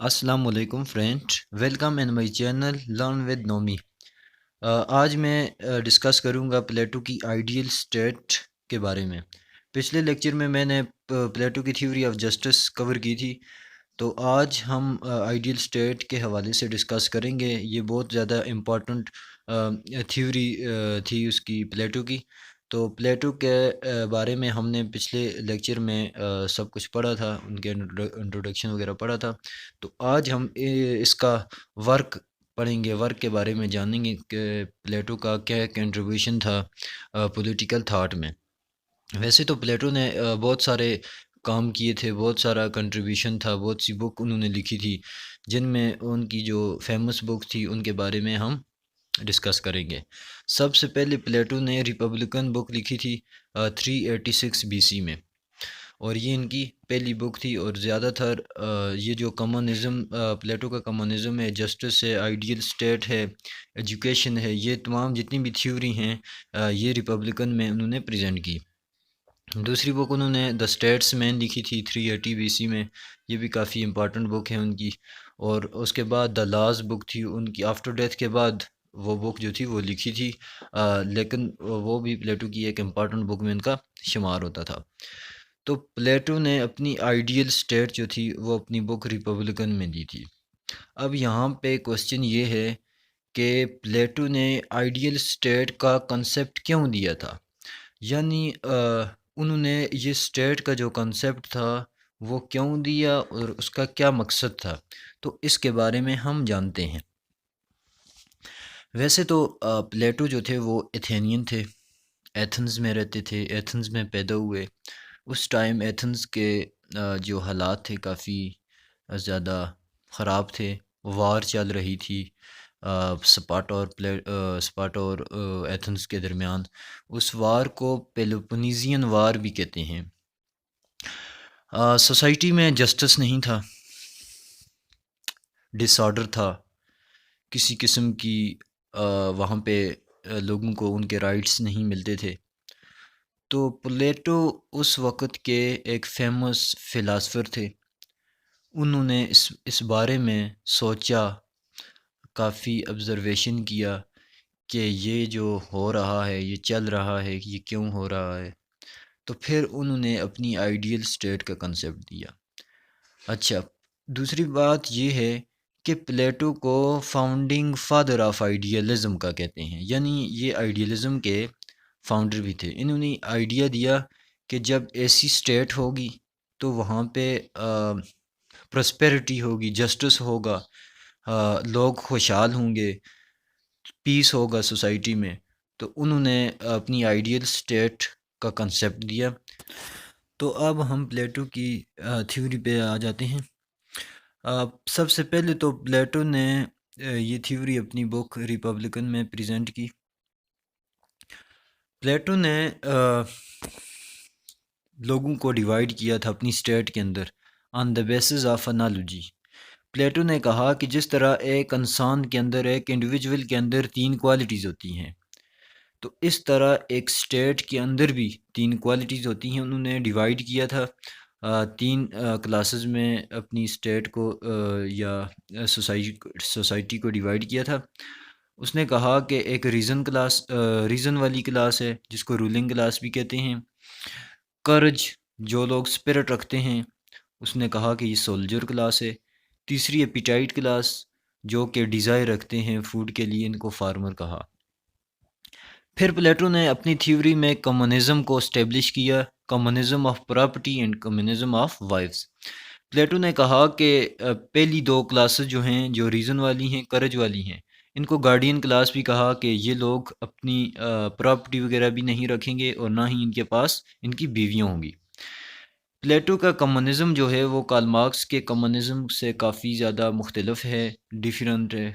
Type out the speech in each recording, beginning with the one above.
السلام علیکم friend, welcome in my channel learn with Navami. آج میں ڈسکس کروں گا پلیٹو کی آئیڈیل اسٹیٹ کے بارے میں۔ پچھلے لیکچر میں نے پلیٹو کی تھیوری آف جسٹس کور کی تھی، تو آج ہم آئیڈیل اسٹیٹ کے حوالے سے ڈسکس کریں گے۔ یہ بہت زیادہ امپورٹنٹ تھیوری تھی اس کی، پلیٹو کی۔ تو پلیٹو کے بارے میں ہم نے پچھلے لیکچر میں سب کچھ پڑھا تھا، ان کے انٹروڈکشن وغیرہ پڑھا تھا۔ تو آج ہم اس کا ورک پڑھیں گے، ورک کے بارے میں جانیں گے کہ پلیٹو کا کیا کنٹریبیوشن تھا پولیٹیکل تھاٹ میں۔ ویسے تو پلیٹو نے بہت سارے کام کیے تھے، بہت سارا کنٹریبیوشن تھا، بہت سی بک انہوں نے لکھی تھی، جن میں ان کی جو فیمس بک تھی ان کے بارے میں ہم ڈسکس کریں گے۔ سب سے پہلے پلیٹو نے ریپبلکن بک لکھی تھی 386 BC میں، اور یہ ان کی پہلی بک تھی۔ اور زیادہ تر یہ جو کمونزم، پلیٹو کا کمونزم ہے، جسٹس ہے، آئیڈیل اسٹیٹ ہے، ایجوکیشن ہے، یہ تمام جتنی بھی تھیوری ہیں یہ ریپبلکن میں انہوں نے پریزنٹ کی۔ دوسری بک انہوں نے دا اسٹیٹس مین لکھی تھی 380 BC میں، یہ بھی کافی امپارٹنٹ بک ہے ان کی۔ اور اس کے بعد دا لاز بک تھی ان کی، آفٹر ڈیتھ کے بعد وہ بک جو تھی وہ لکھی تھی، لیکن وہ بھی پلیٹو کی ایک امپارٹنٹ بک میں ان کا شمار ہوتا تھا۔ تو پلیٹو نے اپنی آئیڈیل اسٹیٹ جو تھی وہ اپنی بک ریپبلکن میں دی تھی۔ اب یہاں پہ کوسچن یہ ہے کہ پلیٹو نے آئیڈیل اسٹیٹ کا کنسیپٹ کیوں دیا تھا، یعنی انہوں نے یہ اسٹیٹ کا جو کنسیپٹ تھا وہ کیوں دیا اور اس کا کیا مقصد تھا، تو اس کے بارے میں ہم جانتے ہیں۔ ویسے تو پلیٹو جو تھے وہ ایتھینین تھے، ایتھنز میں رہتے تھے، ایتھنز میں پیدا ہوئے۔ اس ٹائم ایتھنز کے جو حالات تھے کافی زیادہ خراب تھے، وار چل رہی تھی سپارٹا اور ایتھنز کے درمیان۔ اس وار کو پیلوپونیزین وار بھی کہتے ہیں۔ سوسائٹی میں جسٹس نہیں تھا، ڈس آرڈر تھا، کسی قسم کی وہاں پہ لوگوں کو ان کے رائٹس نہیں ملتے تھے۔ تو پلیٹو اس وقت کے ایک فیمس فلاسفر تھے، انہوں نے اس بارے میں سوچا، کافی آبزرویشن کیا کہ یہ جو ہو رہا ہے، یہ چل رہا ہے، یہ کیوں ہو رہا ہے۔ تو پھر انہوں نے اپنی آئیڈیل اسٹیٹ کا کنسیپٹ دیا۔ اچھا، دوسری بات یہ ہے کہ پلیٹو کو فاؤنڈنگ فادر آف آئیڈیلزم کا کہتے ہیں، یعنی یہ آئیڈیلزم کے فاؤنڈر بھی تھے۔ انہوں نے آئیڈیا دیا کہ جب ایسی اسٹیٹ ہوگی تو وہاں پہ پراسپیرٹی ہوگی، جسٹس ہوگا، لوگ خوشحال ہوں گے، پیس ہوگا سوسائٹی میں۔ تو انہوں نے اپنی آئیڈیل اسٹیٹ کا کنسیپٹ دیا۔ تو اب ہم پلیٹو کی تھیوری پہ آ جاتے ہیں۔ سب سے پہلے تو پلیٹو نے یہ تھیوری اپنی بک ریپبلکن میں پریزنٹ کی۔ پلیٹو نے لوگوں کو ڈیوائیڈ کیا تھا اپنی اسٹیٹ کے اندر on the basis of analogy. Plato نے کہا کہ جس طرح ایک انسان کے اندر، ایک انڈیویجول کے اندر 3 کوالٹیز ہوتی ہیں، تو اس طرح ایک اسٹیٹ کے اندر بھی 3 کوالٹیز ہوتی ہیں۔ انہوں نے ڈیوائیڈ کیا تھا 3 کلاسز میں اپنی اسٹیٹ کو، یا سوسائٹی کو ڈیوائیڈ کیا تھا۔ اس نے کہا کہ ایک ریزن والی کلاس ہے، جس کو رولنگ کلاس بھی کہتے ہیں۔ کرج، جو لوگ اسپرٹ رکھتے ہیں، اس نے کہا کہ یہ سولجر کلاس ہے۔ تیسری ایپیٹائٹ کلاس، جو کہ ڈیزائر رکھتے ہیں فوڈ کے لیے، ان کو فارمر کہا۔ پھر پلیٹو نے اپنی تھیوری میں کمیونزم کو اسٹیبلش کیا، communism of property and communism of wives. Plato نے کہا کہ پہلی 2 کلاسز جو ہیں، جو ریزن والی ہیں، کرج والی ہیں، ان کو گارڈین کلاس بھی کہا کہ یہ لوگ اپنی پراپرٹی وغیرہ بھی نہیں رکھیں گے، اور نہ ہی ان کے پاس ان کی بیویاں ہوں گی۔ پلیٹو کا کمیونزم جو ہے وہ کارل مارکس کے کمیونزم سے کافی زیادہ مختلف ہے، ڈیفرنٹ ہے،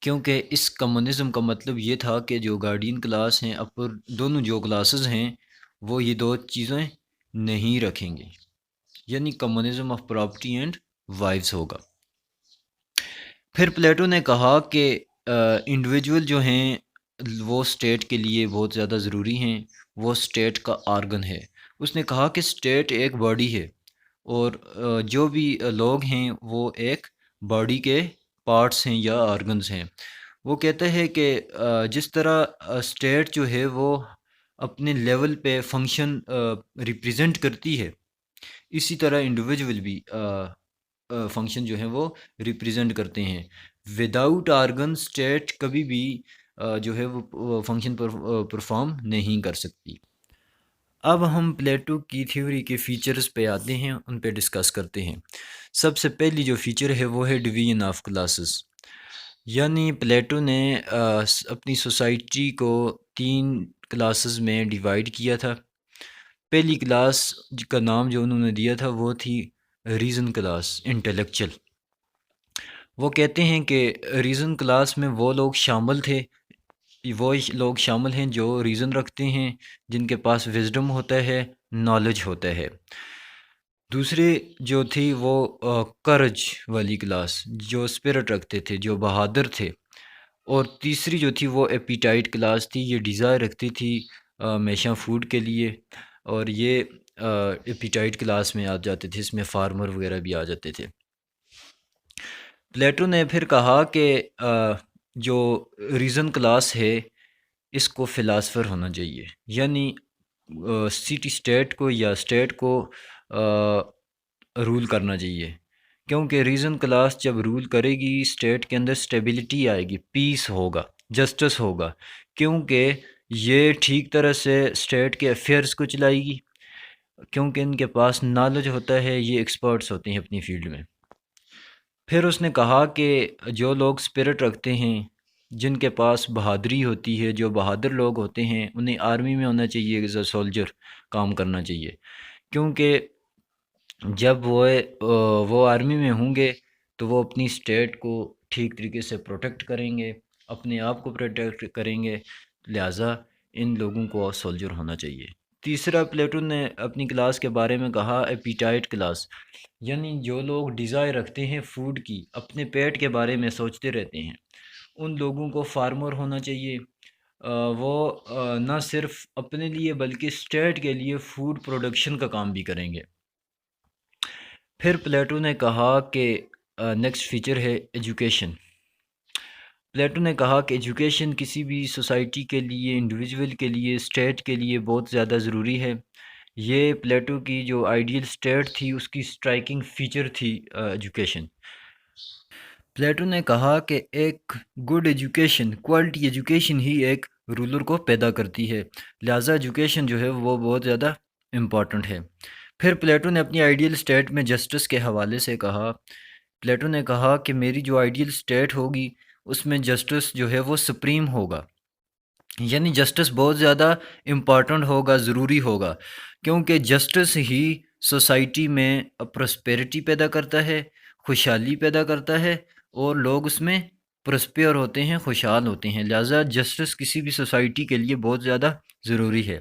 کیونکہ اس کمیونزم کا مطلب یہ تھا کہ جو گارڈین کلاس ہیں، اپر دونوں جو کلاسز ہیں، وہ یہ 2 چیزیں نہیں رکھیں گے، یعنی communism of property and wives ہوگا۔ پھر پلیٹو نے کہا کہ انڈیویجول جو ہیں وہ اسٹیٹ کے لیے بہت زیادہ ضروری ہیں، وہ اسٹیٹ کا آرگن ہے۔ اس نے کہا کہ اسٹیٹ ایک باڈی ہے، اور جو بھی لوگ ہیں وہ ایک باڈی کے پارٹس ہیں یا آرگنز ہیں۔ وہ کہتا ہے کہ جس طرح اسٹیٹ جو ہے وہ اپنے لیول پہ فنکشن ریپریزنٹ کرتی ہے، اسی طرح انڈیویجول بھی فنکشن جو ہیں وہ ریپریزنٹ کرتے ہیں۔ وداؤٹ آرگن اسٹیٹ کبھی بھی جو ہے وہ فنکشن پرفارم نہیں کر سکتی۔ اب ہم پلیٹو کی تھیوری کے فیچرز پہ آتے ہیں، ان پہ ڈسکس کرتے ہیں۔ سب سے پہلی جو فیچر ہے وہ ہے ڈویژن آف کلاسز، یعنی پلیٹو نے اپنی سوسائٹی کو 3 کلاسز میں ڈیوائیڈ کیا تھا۔ پہلی کلاس کا نام جو انہوں نے دیا تھا وہ تھی ریزن کلاس، انٹلیکچل۔ وہ کہتے ہیں کہ ریزن کلاس میں وہ لوگ شامل ہیں جو ریزن رکھتے ہیں، جن کے پاس وزڈم ہوتا ہے، نالج ہوتا ہے۔ دوسرے جو تھی وہ کرج والی کلاس، جو اسپرٹ رکھتے تھے، جو بہادر تھے۔ اور تیسری جو تھی وہ ایپیٹائٹ کلاس تھی، یہ ڈیزائر رکھتی تھی ہمیشہ فوڈ کے لیے، اور یہ ایپیٹائٹ کلاس میں آ جاتے تھے، اس میں فارمر وغیرہ بھی آ جاتے تھے۔ پلیٹو نے پھر کہا کہ جو ریزن کلاس ہے اس کو فلاسفر ہونا چاہیے، یعنی سٹی اسٹیٹ کو یا اسٹیٹ کو رول کرنا چاہیے، کیونکہ ریزن کلاس جب رول کرے گی اسٹیٹ کے اندر اسٹیبلٹی آئے گی، پیس ہوگا، جسٹس ہوگا، کیونکہ یہ ٹھیک طرح سے اسٹیٹ کے افیئرس کو چلائے گی، کیونکہ ان کے پاس نالج ہوتا ہے، یہ ایکسپرٹس ہوتے ہیں اپنی فیلڈ میں۔ پھر اس نے کہا کہ جو لوگ اسپرٹ رکھتے ہیں، جن کے پاس بہادری ہوتی ہے، جو بہادر لوگ ہوتے ہیں، انہیں آرمی میں ہونا چاہیے، ایز اے سولجر کام کرنا چاہیے، کیونکہ جب وہ آرمی میں ہوں گے تو وہ اپنی اسٹیٹ کو ٹھیک طریقے سے پروٹیکٹ کریں گے، اپنے آپ کو پروٹیکٹ کریں گے، لہٰذا ان لوگوں کو سولجر ہونا چاہیے۔ تیسرا پلیٹو نے اپنی کلاس کے بارے میں کہا ایپیٹائٹ کلاس، یعنی جو لوگ ڈیزائر رکھتے ہیں فوڈ کی، اپنے پیٹ کے بارے میں سوچتے رہتے ہیں، ان لوگوں کو فارمر ہونا چاہیے۔ وہ نہ صرف اپنے لیے بلکہ اسٹیٹ کے لیے فوڈ پروڈکشن کا کام بھی کریں گے۔ پھر پلیٹو نے کہا کہ نیکسٹ فیچر ہے ایجوکیشن۔ پلیٹو نے کہا کہ ایجوکیشن کسی بھی سوسائٹی کے لیے، انڈیویجول کے لیے، اسٹیٹ کے لیے بہت زیادہ ضروری ہے۔ یہ پلیٹو کی جو آئیڈیل اسٹیٹ تھی اس کی اسٹرائکنگ فیچر تھی ایجوکیشن۔ پلیٹو نے کہا کہ ایک گڈ ایجوکیشن، کوالٹی ایجوکیشن ہی ایک رولر کو پیدا کرتی ہے، لہٰذا ایجوکیشن جو ہے وہ بہت زیادہ امپورٹنٹ ہے۔ پھر پلیٹو نے اپنی آئیڈیل اسٹیٹ میں جسٹس کے حوالے سے کہا، پلیٹو نے کہا کہ میری جو آئیڈیل اسٹیٹ ہوگی اس میں جسٹس جو ہے وہ سپریم ہوگا، یعنی جسٹس بہت زیادہ امپورٹنٹ ہوگا، ضروری ہوگا، کیونکہ جسٹس ہی سوسائٹی میں پراسپیرٹی پیدا کرتا ہے، خوشحالی پیدا کرتا ہے، اور لوگ اس میں پراسپیئر ہوتے ہیں، خوشحال ہوتے ہیں، لہٰذا جسٹس کسی بھی سوسائٹی کے لیے بہت زیادہ ضروری ہے۔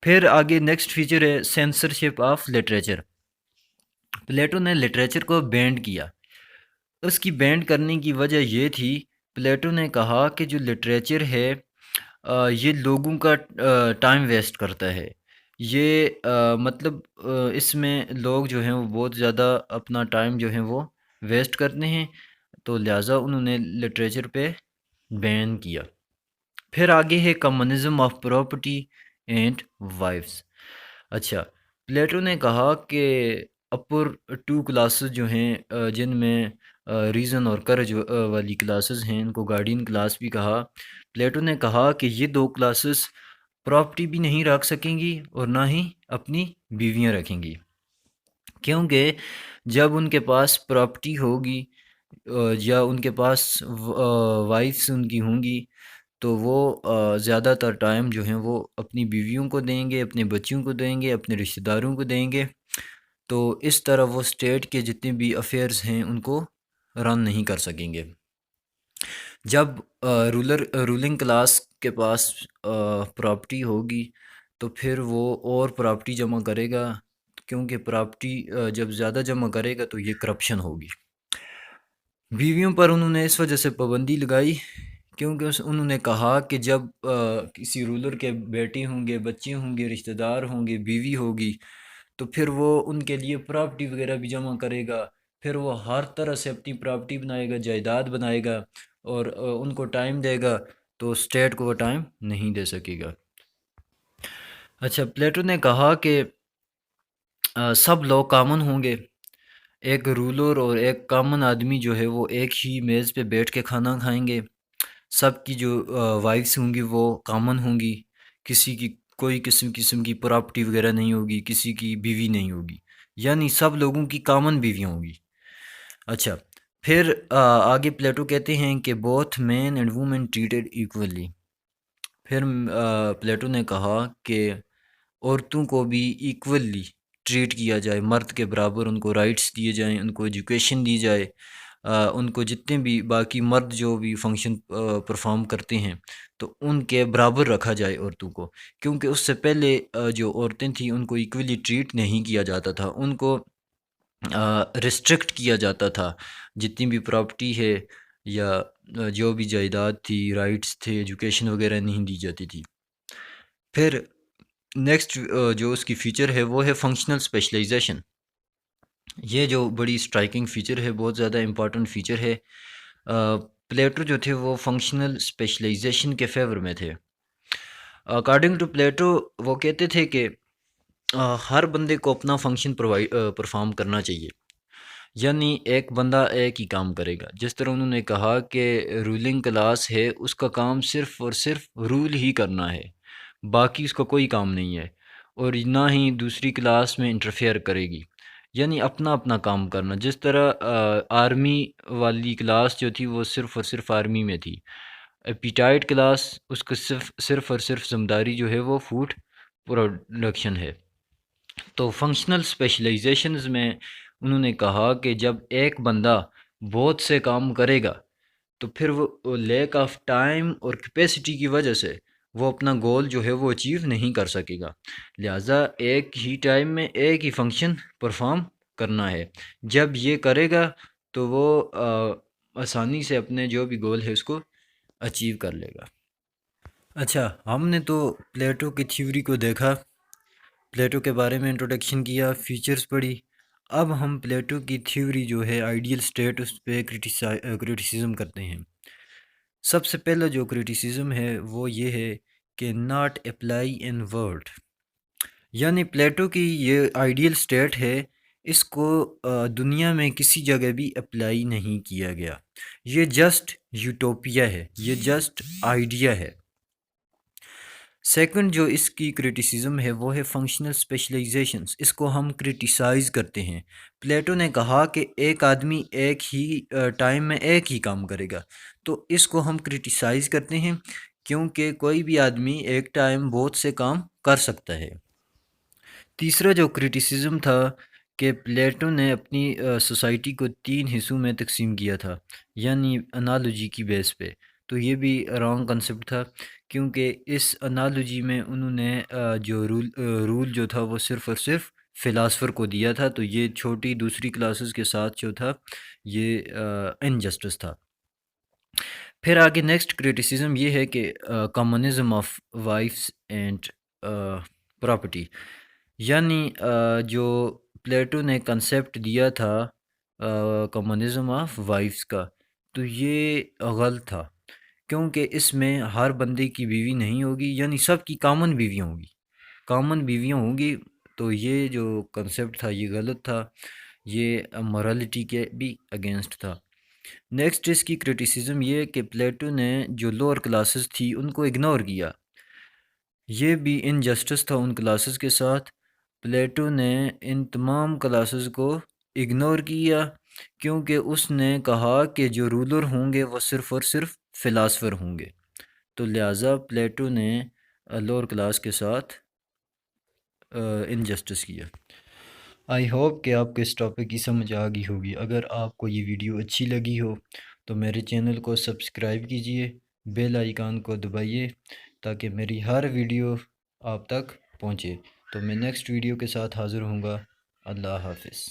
پھر آگے نیکسٹ فیچر ہے سینسرشپ آف لٹریچر۔ پلیٹو نے لٹریچر کو بینڈ کیا، اس کی بینڈ کرنے کی وجہ یہ تھی، پلیٹو نے کہا کہ جو لٹریچر ہے یہ لوگوں کا ٹائم ویسٹ کرتا ہے، یہ مطلب اس میں لوگ جو ہیں وہ بہت زیادہ اپنا ٹائم جو ہے وہ ویسٹ کرتے ہیں، تو لہٰذا انہوں نے لٹریچر پہ بین کیا۔ پھر آگے ہے communism of property and wives. اچھا، پلیٹو نے کہا کہ اپر 2 کلاسز جو ہیں جن میں ریزن اور کرج والی کلاسز ہیں، ان کو گارڈین کلاس بھی کہا۔ پلیٹو نے کہا کہ یہ 2 کلاسز پراپرٹی بھی نہیں رکھ سکیں گی اور نہ ہی اپنی بیویاں رکھیں گی، کیونکہ جب ان کے پاس پراپرٹی ہوگی یا ان کے پاس وائفس ان کی ہوں گی تو وہ زیادہ تر ٹائم جو ہیں وہ اپنی بیویوں کو دیں گے، اپنے بچوں کو دیں گے، اپنے رشتہ داروں کو دیں گے، تو اس طرح وہ اسٹیٹ کے جتنے بھی افیئرز ہیں ان کو رن نہیں کر سکیں گے۔ جب رولنگ کلاس کے پاس پراپرٹی ہوگی تو پھر وہ اور پراپرٹی جمع کرے گا، کیونکہ پراپرٹی جب زیادہ جمع کرے گا تو یہ کرپشن ہوگی۔ بیویوں پر انہوں نے اس وجہ سے پابندی لگائی کیونکہ انہوں نے کہا کہ جب کسی رولر کے بیٹے ہوں گے، بچے ہوں گے، رشتہ دار ہوں گے، بیوی ہوگی، تو پھر وہ ان کے لیے پراپرٹی وغیرہ بھی جمع کرے گا، پھر وہ ہر طرح سے اپنی پراپرٹی بنائے گا، جائیداد بنائے گا، اور ان کو ٹائم دے گا، تو اسٹیٹ کو وہ ٹائم نہیں دے سکے گا۔ اچھا، پلیٹو نے کہا کہ سب لوگ کامن ہوں گے، ایک رولر اور ایک کامن آدمی جو ہے وہ ایک ہی میز پہ بیٹھ کے کھانا کھائیں گے، سب کی جو وائفس ہوں گی وہ کامن ہوں گی، کسی کی کوئی قسم کی پراپرٹی وغیرہ نہیں ہوگی، کسی کی بیوی نہیں ہوگی، یعنی سب لوگوں کی کامن بیویاں ہوں گی۔ اچھا، پھر آگے پلیٹو کہتے ہیں کہ both men and women treated equally. پھر پلیٹو نے کہا کہ عورتوں کو بھی ایکولی ٹریٹ کیا جائے، مرد کے برابر ان کو رائٹس دیے جائیں، ان کو ایجوکیشن دی جائے، ان کو جتنے بھی باقی مرد جو بھی فنکشن پرفارم کرتے ہیں تو ان کے برابر رکھا جائے عورتوں کو، کیونکہ اس سے پہلے جو عورتیں تھیں ان کو ایکولی ٹریٹ نہیں کیا جاتا تھا، ان کو ریسٹرکٹ کیا جاتا تھا، جتنی بھی پراپرٹی ہے یا جو بھی جائیداد تھی، رائٹس تھے، ایجوکیشن وغیرہ نہیں دی جاتی تھی۔ پھر نیکسٹ جو اس کی فیچر ہے وہ ہے فنکشنل اسپیشلائزیشن۔ یہ جو بڑی اسٹرائکنگ فیچر ہے، بہت زیادہ امپورٹنٹ فیچر ہے۔ پلیٹو جو تھے وہ فنکشنل اسپیشلائزیشن کے فیور میں تھے۔ اکارڈنگ ٹو پلیٹو وہ کہتے تھے کہ ہر بندے کو اپنا فنکشن پرفارم کرنا چاہیے، یعنی ایک بندہ ایک ہی کام کرے گا۔ جس طرح انہوں نے کہا کہ رولنگ کلاس ہے، اس کا کام صرف اور صرف رول ہی کرنا ہے، باقی اس کا کوئی کام نہیں ہے، اور نہ ہی دوسری کلاس میں انٹرفیئر کرے گی، یعنی اپنا اپنا کام کرنا۔ جس طرح آرمی والی کلاس جو تھی وہ صرف اور صرف آرمی میں تھی، ایپیٹائٹ کلاس اس کا صرف اور صرف ذمہ داری جو ہے وہ فوڈ پروڈکشن ہے۔ تو فنکشنل اسپیشلائزیشنز میں انہوں نے کہا کہ جب ایک بندہ بہت سے کام کرے گا تو پھر وہ لیک آف ٹائم اور کیپیسٹی کی وجہ سے وہ اپنا گول جو ہے وہ اچیو نہیں کر سکے گا، لہٰذا ایک ہی ٹائم میں ایک ہی فنکشن پرفارم کرنا ہے۔ جب یہ کرے گا تو وہ آسانی سے اپنے جو بھی گول ہے اس کو اچیو کر لے گا۔ اچھا، ہم نے تو پلیٹو کی تھیوری کو دیکھا، پلیٹو کے بارے میں انٹروڈکشن کیا، فیچرز پڑھی۔ اب ہم پلیٹو کی تھیوری جو ہے آئیڈیل اسٹیٹ، اس پہ کرٹیسزم کرتے ہیں۔ سب سے پہلا جو کرٹیسزم ہے وہ یہ ہے کہ ناٹ اپلائی ان ورلڈ، یعنی پلیٹو کی یہ آئیڈیل اسٹیٹ ہے، اس کو دنیا میں کسی جگہ بھی اپلائی نہیں کیا گیا، یہ جسٹ یوٹوپیا ہے، یہ جسٹ آئیڈیا ہے۔ سیکنڈ جو اس کی کرٹیسزم ہے وہ ہے فنکشنل اسپیشلائزیشنز، اس کو ہم کرٹیسائز کرتے ہیں۔ پلیٹو نے کہا کہ ایک آدمی ایک ہی ٹائم میں ایک ہی کام کرے گا، تو اس کو ہم کرٹیسائز کرتے ہیں کیونکہ کوئی بھی آدمی ایک ٹائم بہت سے کام کر سکتا ہے۔ تیسرا جو کرٹیسزم تھا کہ پلیٹو نے اپنی سوسائٹی کو 3 حصوں میں تقسیم کیا تھا، یعنی انالوجی کی بیس پہ، تو یہ بھی رانگ کنسپٹ تھا، کیونکہ اس انالوجی میں انہوں نے جو رول جو تھا وہ صرف اور صرف فلاسفر کو دیا تھا، تو یہ چھوٹی دوسری کلاسز کے ساتھ جو تھا یہ انجسٹس تھا۔ پھر آگے نیکسٹ کرٹیسزم یہ ہے کہ communism of wives and property, یعنی جو پلیٹو نے کنسیپٹ دیا تھا کمونزم آف وائفس کا، تو یہ غلط تھا، کیونکہ اس میں ہر بندے کی بیوی نہیں ہوگی، یعنی سب کی کامن بیویاں ہوں گی، کامن بیویاں ہوں گی، تو یہ جو کنسیپٹ تھا یہ غلط تھا، یہ مورالٹی کے بھی اگینسٹ تھا۔ نیکسٹ اس کی کرٹیسزم یہ کہ پلیٹو نے جو لوور کلاسز تھی ان کو اگنور کیا، یہ بھی انجسٹس تھا ان کلاسز کے ساتھ۔ پلیٹو نے ان تمام کلاسز کو اگنور کیا کیونکہ اس نے کہا کہ جو رولر ہوں گے وہ صرف اور صرف فلاسفر ہوں گے، تو لہٰذا پلیٹو نے لوور کلاس کے ساتھ انجسٹس کیا۔ آئی ہوپ کہ آپ کو اس ٹاپک کی سمجھ آ گئی ہوگی۔ اگر آپ کو یہ ویڈیو اچھی لگی ہو تو میرے چینل کو سبسکرائب کیجئے، بیل آئیکن کو دبائیے تاکہ میری ہر ویڈیو آپ تک پہنچے۔ تو میں نیکسٹ ویڈیو کے ساتھ حاضر ہوں گا۔ اللہ حافظ۔